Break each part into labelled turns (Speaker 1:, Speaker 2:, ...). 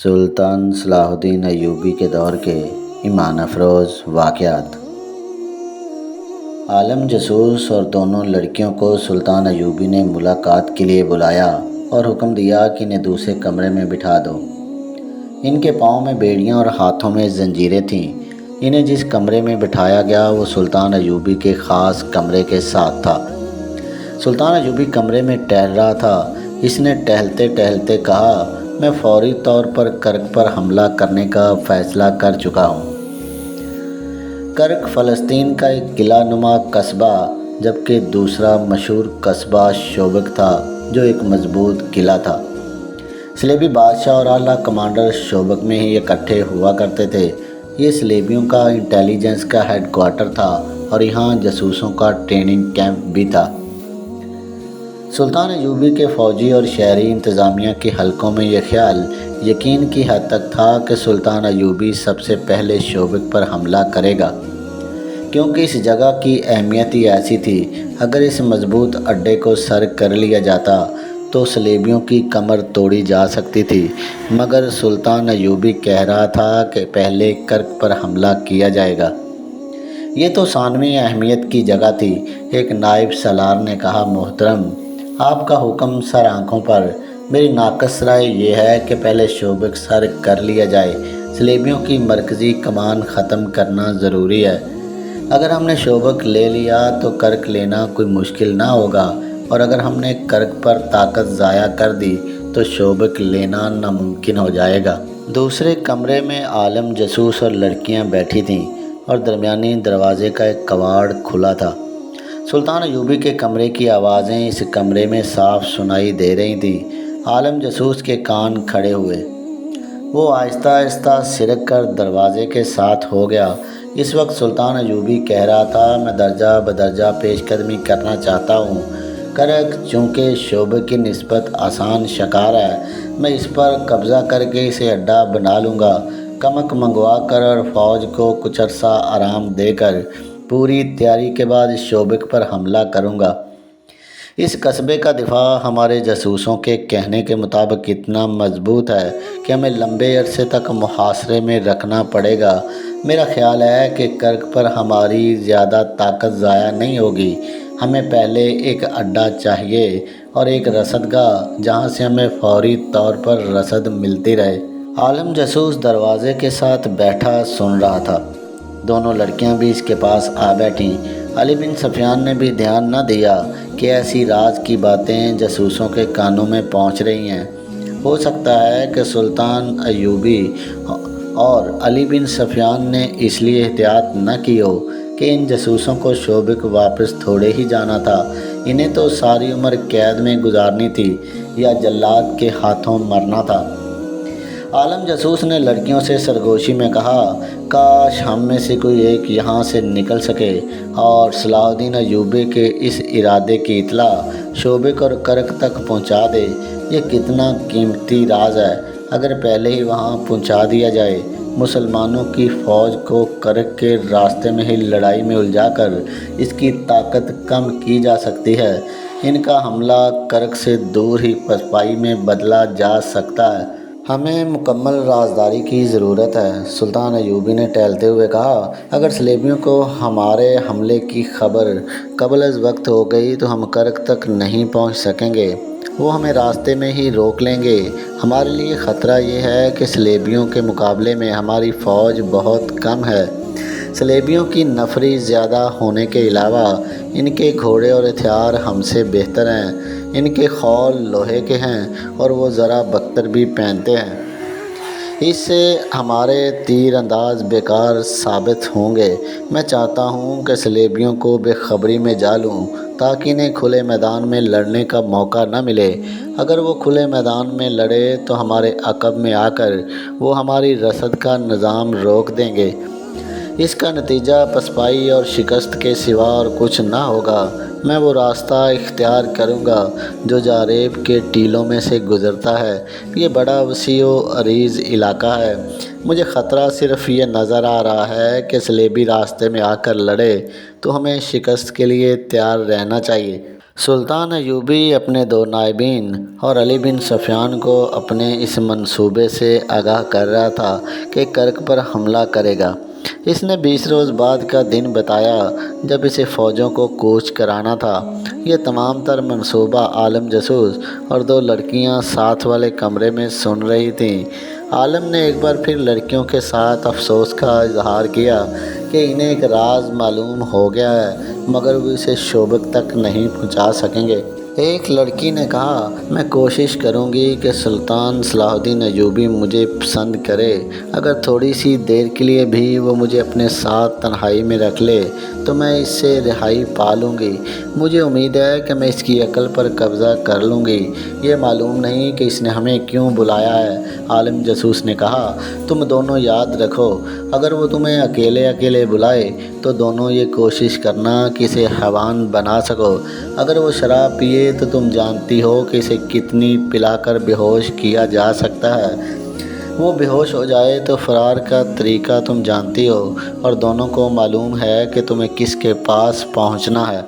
Speaker 1: سلطان صلاح الدین ایوبی کے دور کے ایمان افروز واقعات۔ عالم جاسوس اور دونوں لڑکیوں کو سلطان ایوبی نے ملاقات کے لیے بلایا اور حکم دیا کہ انہیں دوسرے کمرے میں بٹھا دو۔ ان کے پاؤں میں بیڑیاں اور ہاتھوں میں زنجیریں تھیں۔ انہیں جس کمرے میں بٹھایا گیا وہ سلطان ایوبی کے خاص کمرے کے ساتھ تھا۔ سلطان ایوبی کمرے میں ٹہل رہا تھا۔ اس نے ٹہلتے ٹہلتے کہا، میں فوری طور پر کرک پر حملہ کرنے کا فیصلہ کر چکا ہوں۔ کرک فلسطین کا ایک قلعہ نما قصبہ جبکہ دوسرا مشہور قصبہ شوبک تھا جو ایک مضبوط قلعہ تھا۔ صلیبی بادشاہ اور اعلیٰ کمانڈر شوبک میں ہی اکٹھے ہوا کرتے تھے۔ یہ صلیبیوں کا انٹیلی جنس کا ہیڈ کوارٹر تھا اور یہاں جاسوسوں کا ٹریننگ کیمپ بھی تھا۔ سلطان ایوبی کے فوجی اور شہری انتظامیہ کے حلقوں میں یہ خیال یقین کی حد تک تھا کہ سلطان ایوبی سب سے پہلے شوبک پر حملہ کرے گا، کیونکہ اس جگہ کی اہمیت ہی ایسی تھی۔ اگر اس مضبوط اڈے کو سر کر لیا جاتا تو صلیبیوں کی کمر توڑی جا سکتی تھی، مگر سلطان ایوبی کہہ رہا تھا کہ پہلے کرک پر حملہ کیا جائے گا۔ یہ تو ثانوی اہمیت کی جگہ تھی۔ ایک نائب سالار نے کہا، محترم، آپ کا حکم سر آنکھوں پر۔ میری ناقص رائے یہ ہے کہ پہلے شوبک سر کر لیا جائے۔ صلیبیوں کی مرکزی کمان ختم کرنا ضروری ہے۔ اگر ہم نے شوبک لے لیا تو کرک لینا کوئی مشکل نہ ہوگا، اور اگر ہم نے کرک پر طاقت ضائع کر دی تو شوبک لینا ناممکن ہو جائے گا۔ دوسرے کمرے میں عالم جاسوس اور لڑکیاں بیٹھی تھیں اور درمیانی دروازے کا ایک کواڑ کھلا تھا۔ سلطان ایوبی کے کمرے کی آوازیں اس کمرے میں صاف سنائی دے رہی تھیں۔ عالم جاسوس کے کان کھڑے ہوئے۔ وہ آہستہ آہستہ سرک کر دروازے کے ساتھ ہو گیا۔ اس وقت سلطان ایوبی کہہ رہا تھا، میں درجہ بدرجہ پیش قدمی کرنا چاہتا ہوں۔ کرک چونکہ شوبک کی نسبت آسان شکار ہے، میں اس پر قبضہ کر کے اسے اڈا بنا لوں گا۔ کمک منگوا کر اور فوج کو کچھ عرصہ آرام دے کر پوری تیاری کے بعد شوبک پر حملہ کروں گا۔ اس قصبے کا دفاع ہمارے جاسوسوں کے کہنے کے مطابق اتنا مضبوط ہے کہ ہمیں لمبے عرصے تک محاصرے میں رکھنا پڑے گا۔ میرا خیال ہے کہ کرک پر ہماری زیادہ طاقت ضائع نہیں ہوگی۔ ہمیں پہلے ایک اڈا چاہیے اور ایک رسد گاہ جہاں سے ہمیں فوری طور پر رسد ملتی رہے۔ عالم جاسوس دروازے کے ساتھ بیٹھا سن رہا تھا۔ دونوں لڑکیاں بھی اس کے پاس آ بیٹھیں۔ علی بن سفیان نے بھی دھیان نہ دیا کہ ایسی راز کی باتیں جاسوسوں کے کانوں میں پہنچ رہی ہیں۔ ہو سکتا ہے کہ سلطان ایوبی اور علی بن سفیان نے اس لیے احتیاط نہ کی ہو کہ ان جاسوسوں کو شوبک واپس تھوڑے ہی جانا تھا۔ انہیں تو ساری عمر قید میں گزارنی تھی یا جلاد کے ہاتھوں مرنا تھا۔ عالم جاسوس نے لڑکیوں سے سرگوشی میں کہا، کاش ہم میں سے کوئی ایک یہاں سے نکل سکے اور صلاح الدین ایوبی کے اس ارادے کی اطلاع شوبک اور کرک تک پہنچا دے۔ یہ کتنا قیمتی راز ہے۔ اگر پہلے ہی وہاں پہنچا دیا جائے، مسلمانوں کی فوج کو کرک کے راستے میں ہی لڑائی میں الجھا کر اس کی طاقت کم کی جا سکتی ہے۔ ان کا حملہ کرک سے دور ہی پسپائی میں بدلا جا سکتا ہے۔ ہمیں مکمل رازداری کی ضرورت ہے۔ سلطان ایوبی نے ٹہلتے ہوئے کہا، اگر صلیبیوں کو ہمارے حملے کی خبر قبل از وقت ہو گئی تو ہم کرک تک نہیں پہنچ سکیں گے۔ وہ ہمیں راستے میں ہی روک لیں گے۔ ہمارے لیے خطرہ یہ ہے کہ صلیبیوں کے مقابلے میں ہماری فوج بہت کم ہے۔ صلیبیوں کی نفری زیادہ ہونے کے علاوہ ان کے گھوڑے اور ہتھیار ہم سے بہتر ہیں۔ ان کے خول لوہے کے ہیں اور وہ ذرا بختر بھی پہنتے ہیں۔ اس سے ہمارے تیر انداز بیکار ثابت ہوں گے۔ میں چاہتا ہوں کہ صلیبیوں کو بے خبری میں جالوں تاکہ انہیں کھلے میدان میں لڑنے کا موقع نہ ملے۔ اگر وہ کھلے میدان میں لڑے تو ہمارے عقب میں آ کر وہ ہماری رسد کا نظام روک دیں گے۔ اس کا نتیجہ پسپائی اور شکست کے سوا اور کچھ نہ ہوگا۔ میں وہ راستہ اختیار کروں گا جو جاریب کے ٹیلوں میں سے گزرتا ہے۔ یہ بڑا وسیع و عریض علاقہ ہے۔ مجھے خطرہ صرف یہ نظر آ رہا ہے کہ صلیبی راستے میں آ کر لڑے تو ہمیں شکست کے لیے تیار رہنا چاہیے۔ سلطان ایوبی اپنے دو نائبین اور علی بن سفیان کو اپنے اس منصوبے سے آگاہ کر رہا تھا کہ کرک پر حملہ کرے گا۔ اس نے 20 روز بعد کا دن بتایا جب اسے فوجوں کو کوچ کرانا تھا۔ یہ تمام تر منصوبہ عالم جاسوس اور دو لڑکیاں ساتھ والے کمرے میں سن رہی تھیں۔ عالم نے ایک بار پھر لڑکیوں کے ساتھ افسوس کا اظہار کیا کہ انہیں ایک راز معلوم ہو گیا ہے مگر وہ اسے شوبک تک نہیں پہنچا سکیں گے۔ ایک لڑکی نے کہا، میں کوشش کروں گی کہ سلطان صلاح الدین ایوبی مجھے پسند کرے۔ اگر تھوڑی سی دیر کے لیے بھی وہ مجھے اپنے ساتھ تنہائی میں رکھ لے تو میں اس سے رہائی پا لوں گی۔ مجھے امید ہے کہ میں اس کی عقل پر قبضہ کر لوں گی۔ یہ معلوم نہیں کہ اس نے ہمیں کیوں بلایا ہے۔ عالم جاسوس نے کہا، تم دونوں یاد رکھو، اگر وہ تمہیں اکیلے اکیلے بلائے تو دونوں یہ کوشش کرنا کہ اسے حیوان بنا سکو۔ اگر وہ شراب پیے تو تم جانتی ہو کہ اسے کتنی پلا کر بے ہوش کیا جا سکتا ہے۔ وہ بے ہوش ہو جائے تو فرار کا طریقہ تم جانتی ہو اور دونوں کو معلوم ہے کہ تمہیں کس کے پاس پہنچنا ہے۔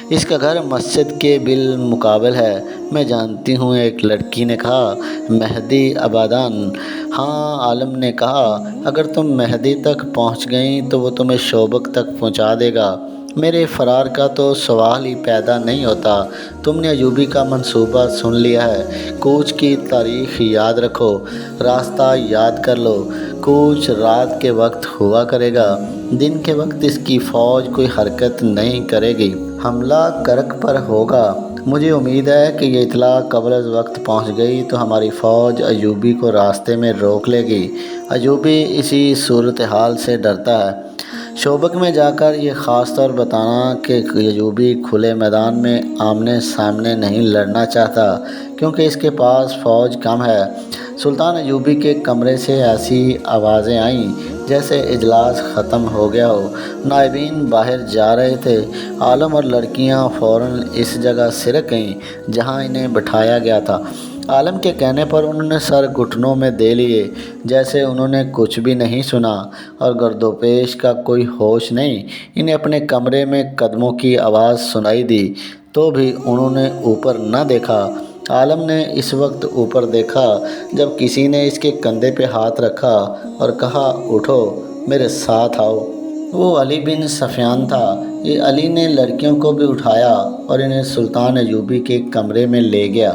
Speaker 1: اس کا گھر مسجد کے بالمقابل ہے۔ میں جانتی ہوں، ایک لڑکی نے کہا۔ مہدی آبادان؟ ہاں، عالم نے کہا، اگر تم مہدی تک پہنچ گئیں تو وہ تمہیں شوبک تک پہنچا دے گا۔ میرے فرار کا تو سوال ہی پیدا نہیں ہوتا۔ تم نے ایوبی کا منصوبہ سن لیا ہے۔ کوچ کی تاریخ یاد رکھو، راستہ یاد کر لو۔ کوچ رات کے وقت ہوا کرے گا، دن کے وقت اس کی فوج کوئی حرکت نہیں کرے گی۔ حملہ کرک پر ہوگا۔ مجھے امید ہے کہ یہ اطلاع قبل از وقت پہنچ گئی تو ہماری فوج ایوبی کو راستے میں روک لے گی۔ ایوبی اسی صورتحال سے ڈرتا ہے۔ شوبک میں جا کر یہ خاص طور بتانا کہ ایوبی کھلے میدان میں آمنے سامنے نہیں لڑنا چاہتا کیونکہ اس کے پاس فوج کم ہے۔ سلطان ایوبی کے کمرے سے ایسی آوازیں آئیں جیسے اجلاس ختم ہو گیا ہو۔ نائبین باہر جا رہے تھے۔ عالم اور لڑکیاں فوراً اس جگہ سرک گئیں جہاں انہیں بٹھایا گیا تھا۔ عالم کے کہنے پر انہوں نے سر گھٹنوں میں دے لیے جیسے انہوں نے کچھ بھی نہیں سنا اور گرد و پیش کا کوئی ہوش نہیں۔ انہیں اپنے کمرے میں قدموں کی آواز سنائی دی تو بھی انہوں نے اوپر نہ دیکھا۔ عالم نے اس وقت اوپر دیکھا جب کسی نے اس کے کندھے پہ ہاتھ رکھا اور کہا، اٹھو، میرے ساتھ آؤ۔ وہ علی بن سفیان تھا۔ یہ علی نے لڑکیوں کو بھی اٹھایا اور انہیں سلطان ایوبی کے کمرے میں لے گیا۔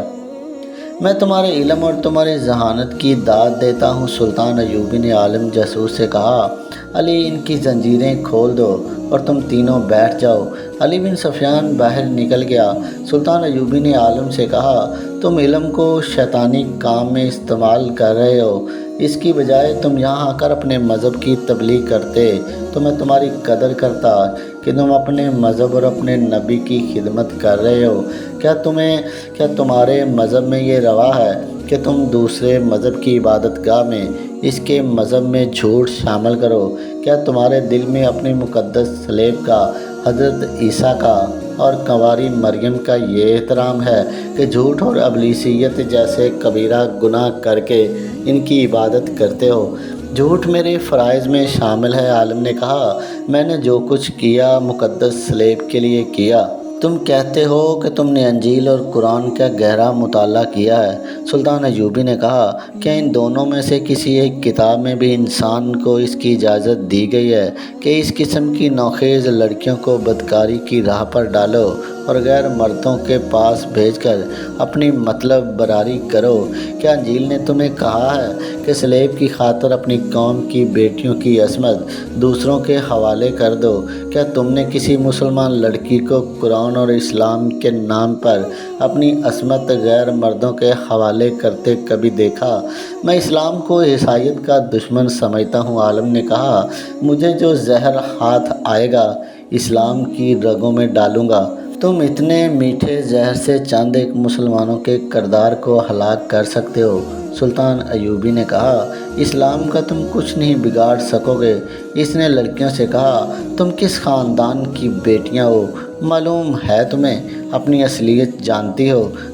Speaker 1: میں تمہارے علم اور تمہاری ذہانت کی داد دیتا ہوں، سلطان ایوبی نے عالم جاسوس سے کہا۔ علی، ان کی زنجیریں کھول دو اور تم تینوں بیٹھ جاؤ۔ علی بن سفیان باہر نکل گیا۔ سلطان ایوبی نے عالم سے کہا، تم علم کو شیطانی کام میں استعمال کر رہے ہو، اس کی بجائے تم یہاں آ کر اپنے مذہب کی تبلیغ کرتے تو میں تمہاری قدر کرتا کہ تم اپنے مذہب اور اپنے نبی کی خدمت کر رہے ہو۔ کیا تمہارے مذہب میں یہ روا ہے کہ تم دوسرے مذہب کی عبادت گاہ میں اس کے مذہب میں جھوٹ شامل کرو؟ کیا تمہارے دل میں اپنی مقدس صلیب کا، حضرت عیسیٰ کا اور کنواری مریم کا یہ احترام ہے کہ جھوٹ اور ابلیسیت جیسے کبیرہ گناہ کر کے ان کی عبادت کرتے ہو؟ جھوٹ میرے فرائض میں شامل ہے، عالم نے کہا۔ میں نے جو کچھ کیا مقدس صلیب کے لیے کیا۔ تم کہتے ہو کہ تم نے انجیل اور قرآن کا گہرا مطالعہ کیا ہے۔ سلطان ایوبی نے کہا، کیا ان دونوں میں سے کسی ایک کتاب میں بھی انسان کو اس کی اجازت دی گئی ہے کہ اس قسم کی نوخیز لڑکیوں کو بدکاری کی راہ پر ڈالو اور غیر مردوں کے پاس بھیج کر اپنی مطلب براری کرو؟ کیا انجیل نے تمہیں کہا ہے کہ صلیب کی خاطر اپنی قوم کی بیٹیوں کی عصمت دوسروں کے حوالے کر دو؟ کیا تم نے کسی مسلمان لڑکی کو قرآن اور اسلام کے نام پر اپنی عصمت غیر مردوں کے حوالے کرتے کبھی دیکھا؟ میں اسلام کو عیسائیت کا دشمن سمجھتا ہوں، عالم نے کہا۔ مجھے جو زہر ہاتھ آئے گا اسلام کی رگوں میں ڈالوں گا۔ تم اتنے میٹھے زہر سے چند ایک مسلمانوں کے کردار کو ہلاک کر سکتے ہو؟ سلطان ایوبی نے کہا، اسلام کا تم کچھ نہیں بگاڑ سکو گے۔ اس نے لڑکیوں سے کہا، تم کس خاندان کی بیٹیاں ہو؟ معلوم ہے تمہیں؟ اپنی اصلیت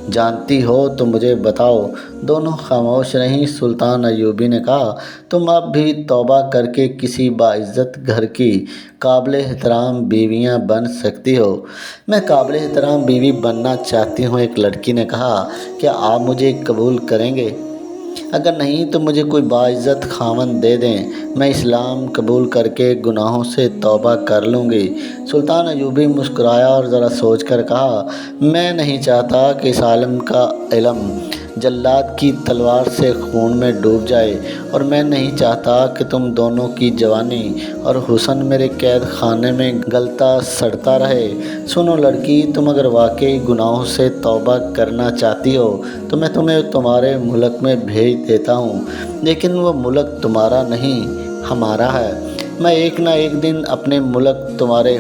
Speaker 1: جانتی ہو تو مجھے بتاؤ۔ دونوں خاموش رہیں۔ سلطان ایوبی نے کہا، تم اب بھی توبہ کر کے کسی باعزت گھر کی قابل احترام بیویاں بن سکتی ہو۔ میں قابل احترام بیوی بننا چاہتی ہوں، ایک لڑکی نے کہا۔ کیا آپ مجھے قبول کریں گے؟ اگر نہیں تو مجھے کوئی باعزت خاوند دے دیں، میں اسلام قبول کر کے گناہوں سے توبہ کر لوں گی۔ سلطان ایوبی مسکرایا اور ذرا سوچ کر کہا، میں نہیں چاہتا کہ اس عالم کا علم جلاد کی تلوار سے خون میں ڈوب جائے، اور میں نہیں چاہتا کہ تم دونوں کی جوانی اور حسن میرے قید خانے میں گلتا سڑتا رہے۔ سنو لڑکی، تم اگر واقعی گناہوں سے توبہ کرنا چاہتی ہو تو میں تمہیں تمہارے ملک میں بھیج دیتا ہوں، لیکن وہ ملک تمہارا نہیں، ہمارا ہے۔ میں ایک نہ ایک دن اپنے ملک تمہارے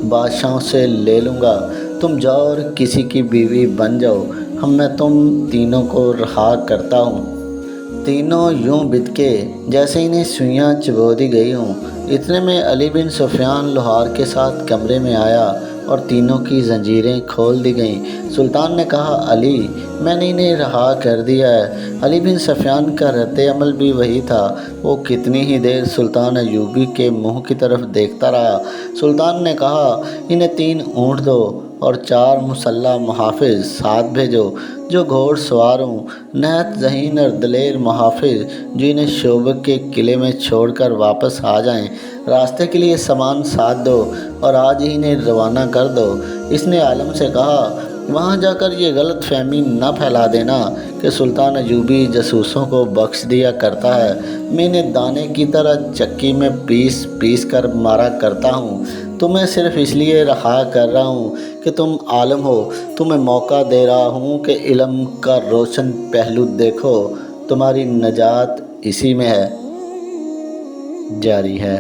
Speaker 1: بادشاہوں سے لے لوں گا۔ تم جاؤ اور کسی کی بیوی بن جاؤ، میں تم تینوں کو رہا کرتا ہوں۔ تینوں یوں بدکے جیسے انہیں سوئیاں چبو دی گئی ہوں۔ اتنے میں علی بن سفیان لوہار کے ساتھ کمرے میں آیا اور تینوں کی زنجیریں کھول دی گئیں۔ سلطان نے کہا، علی، میں نے انہیں رہا کر دیا ہے۔ علی بن سفیان کا رد عمل بھی وہی تھا۔ وہ کتنی ہی دیر سلطان ایوبی کے منہ کی طرف دیکھتا رہا۔ سلطان نے کہا، انہیں 3 اونٹ دو اور 4 مسلح محافظ ساتھ بھیجو جو گھوڑ سوار ہوں، نہایت ذہین اور دلیر محافظ جو انہیں شوبک کے قلعے میں چھوڑ کر واپس آ جائیں۔ راستے کے لیے سامان ساتھ دو اور آج ہی انہیں روانہ کر دو۔ اس نے عالم سے کہا، وہاں جا کر یہ غلط فہمی نہ پھیلا دینا کہ سلطان ایوبی جاسوسوں کو بخش دیا کرتا ہے۔ میں انہیں دانے کی طرح چکی میں پیس کر مارا کرتا ہوں۔ تمہیں صرف اس لیے رہا کر رہا ہوں کہ تم عالم ہو۔ تمہیں موقع دے رہا ہوں کہ علم کا روشن پہلو دیکھو۔ تمہاری نجات اسی میں ہے۔ جاری ہے۔